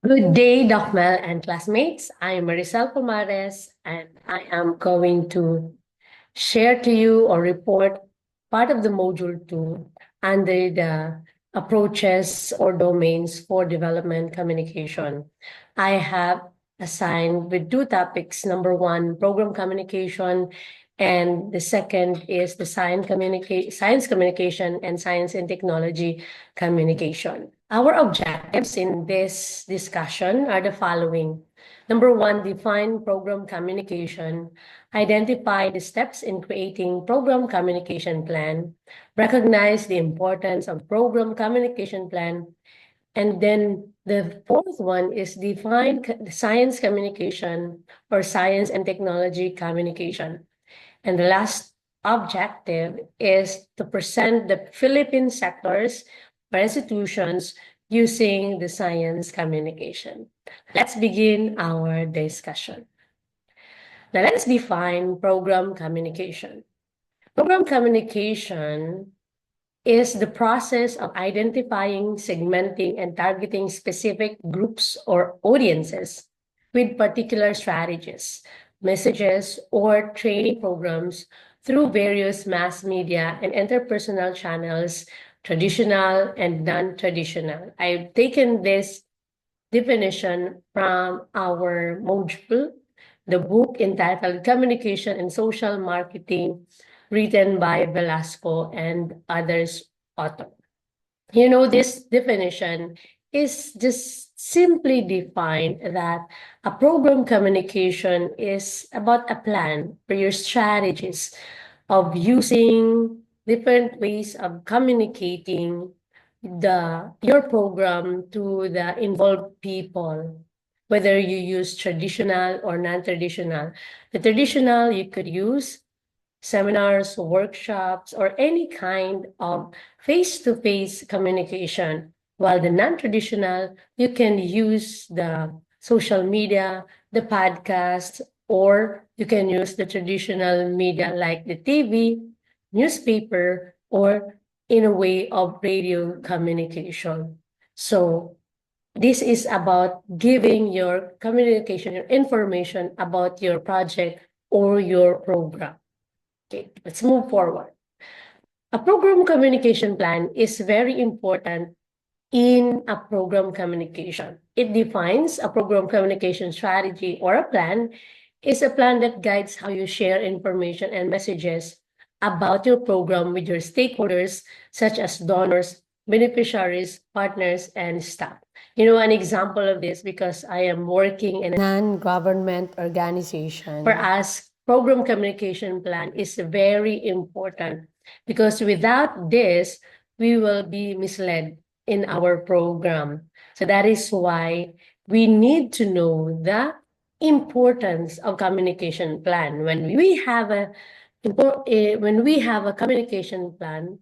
Good day, Doc Mel and classmates. I am Maricel Pomares, and I am going to share to you or report part of the module 2 under the approaches or domains for development communication. I have assigned with two topics. Number one, program communication, and the second is the science communication and science and technology communication. Our objectives in this discussion are the following. Number one, define program communication, identify the steps in creating program communication plan, recognize the importance of program communication plan, and then the fourth one is define science communication or science and technology communication. And the last objective is to present the Philippine sectors or institutions using the science communication. Let's begin our discussion. Now let's define program communication. Program communication is the process of identifying, segmenting, and targeting specific groups or audiences with particular strategies, messages, or training programs through various mass media and interpersonal channels, traditional and non-traditional. I've taken this definition from our module, the book entitled Communication and Social Marketing, written by Velasco and others author. This definition is just simply defined that a program communication is about a plan for your strategies of using different ways of communicating your program to the involved people, whether you use traditional or non-traditional. The traditional, you could use seminars, workshops, or any kind of face-to-face communication. While the non-traditional, you can use the social media, the podcast, or you can use the traditional media like the TV, newspaper, or in a way of radio communication. So this is about giving your communication, your information about your project or your program. Okay, let's move forward. A program communication plan is very important in a program communication. It defines a program communication strategy or a plan is a plan that guides how you share information and messages about your program with your stakeholders, such as donors, beneficiaries, partners, and staff. An example of this, because I am working in a non-government organization. For us, program communication plan is very important because without this, we will be misled in our program. So that is why we need to know the importance of communication plan. When we have a communication plan,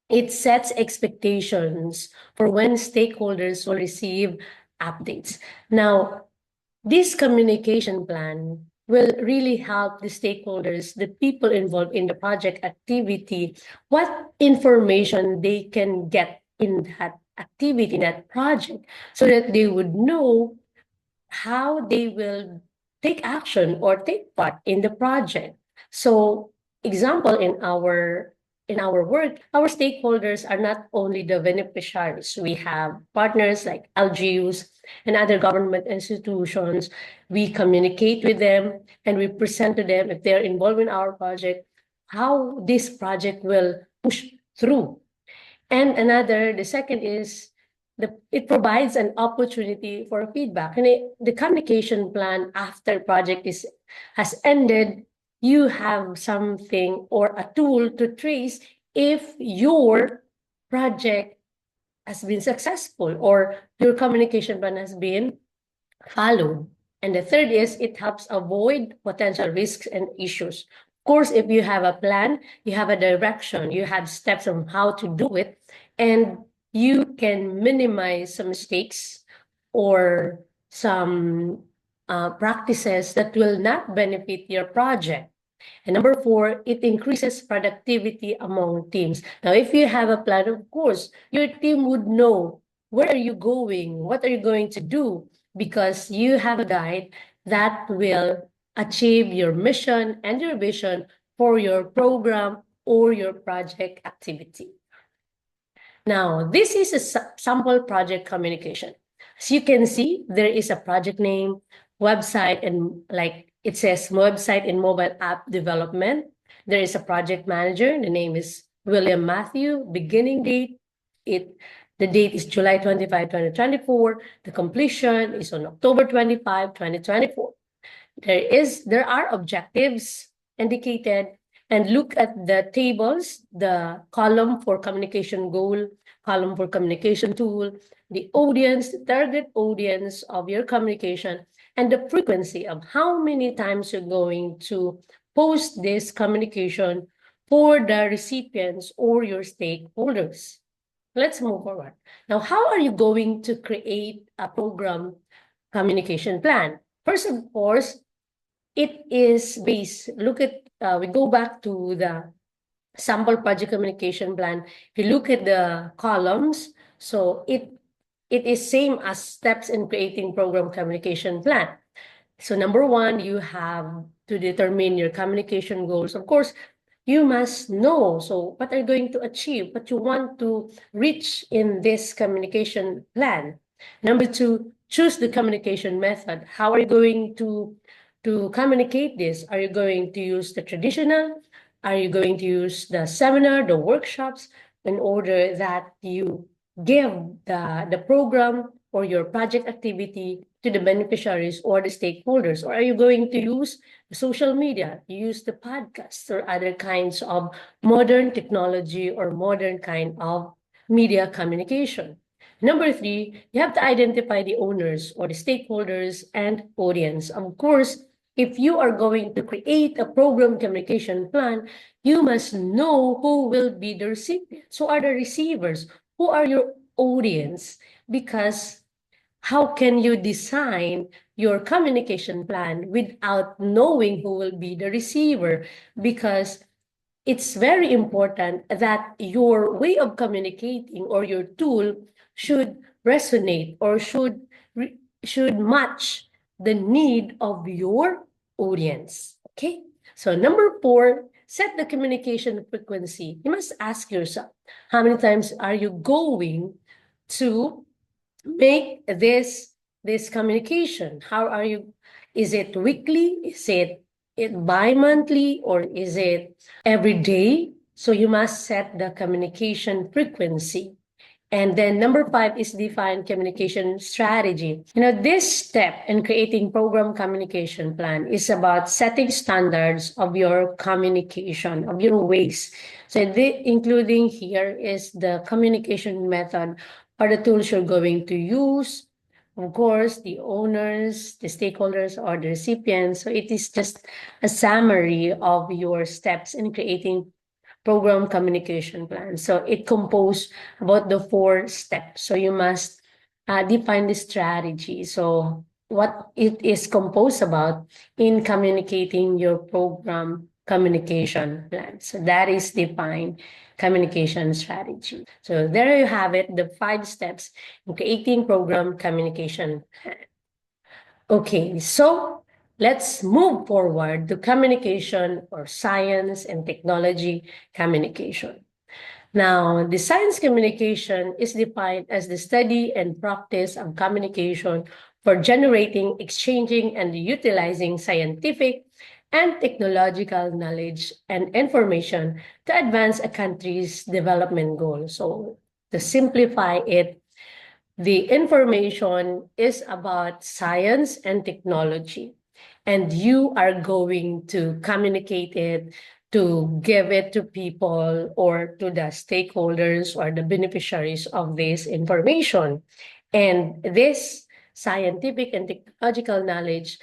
it sets expectations for when stakeholders will receive updates. Now, this communication plan will really help the stakeholders, the people involved in the project activity, what information they can get in that activity, in that project, so that they would know how they will take action or take part in the project. So, example, in our work, our stakeholders are not only the beneficiaries. We have partners like LGUs and other government institutions. We communicate with them and we present to them, if they're involved in our project, how this project will push through. And the second is it provides an opportunity for feedback. And the communication plan after project has ended, you have something or a tool to trace if your project has been successful or your communication plan has been followed. And the third is it helps avoid potential risks and issues. Of course, if you have a plan, you have a direction, you have steps on how to do it, and you can minimize some mistakes or some practices that will not benefit your project. And number four, it increases productivity among teams. Now, if you have a plan, of course, your team would know where are you going, what are you going to do, because you have a guide that will achieve your mission and your vision for your program or your project activity. Now, this is a sample project communication. As you can see, there is a project name, website, and like it says website and mobile app development. There is a project manager. The name is William Matthew. Beginning date, the date is July 25, 2024. The completion is on October 25, 2024. There are objectives indicated, and look at the tables, the column for communication goal, column for communication tool, the audience, the target audience of your communication, and the frequency of how many times you're going to post this communication for the recipients or your stakeholders. Let's move forward. Now, how are you going to create a program communication plan? First, of course, it is based, we go back to the sample project communication plan. If you look at the columns, so it is same as steps in creating program communication plan. So number one, you have to determine your communication goals. Of course, you must know, so what are you going to achieve, what you want to reach in this communication plan. Number two, choose the communication method. How are you going to communicate this? Are you going to use the traditional? Are you going to use the seminar, the workshops, in order that you give the program or your project activity to the beneficiaries or the stakeholders? Or are you going to use social media, use the podcasts or other kinds of modern technology or modern kind of media communication? Number three, you have to identify the owners or the stakeholders and audience. Of course, if you are going to create a program communication plan, you must know who will be the recipients, who are the receivers, who are your audience, because how can you design your communication plan without knowing who will be the receiver? Because it's very important that your way of communicating or your tool should resonate or should match the need of your audience. Okay, so number four, set the communication frequency. You must ask yourself, how many times are you going to make this communication? How are you? Is it weekly? Is it bi-monthly, or is it every day? So you must set the communication frequency. And then number five is define communication strategy. This step in creating program communication plan is about setting standards of your communication, of your ways. So including here is the communication method or the tools you're going to use, of course, the owners, the stakeholders, or the recipients. So it is just a summary of your steps in creating program communication plan. So it composed about the 4 steps. So you must define the strategy. So what it is composed about in communicating your program communication plan. So that is defined communication strategy. So there you have it, the 5 steps in creating program communication plan. Okay, so let's move forward to communication or science and technology communication. Now, the science communication is defined as the study and practice of communication for generating, exchanging, and utilizing scientific and technological knowledge and information to advance a country's development goals. So, to simplify it, the information is about science and technology, and you are going to communicate it, to give it to people or to the stakeholders or the beneficiaries of this information. And this scientific and technological knowledge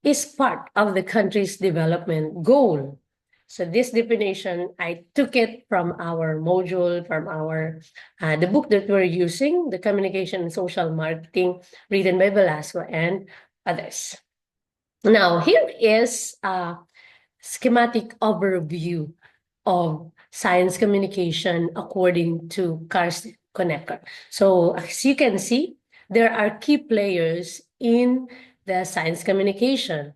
is part of the country's development goal. So this definition, I took it from our module, from the book that we're using, The Communication and Social Marketing, written by Velasco and others. Now, here is a schematic overview of science communication according to Karsten Konecker. So as you can see, there are key players in the science communication.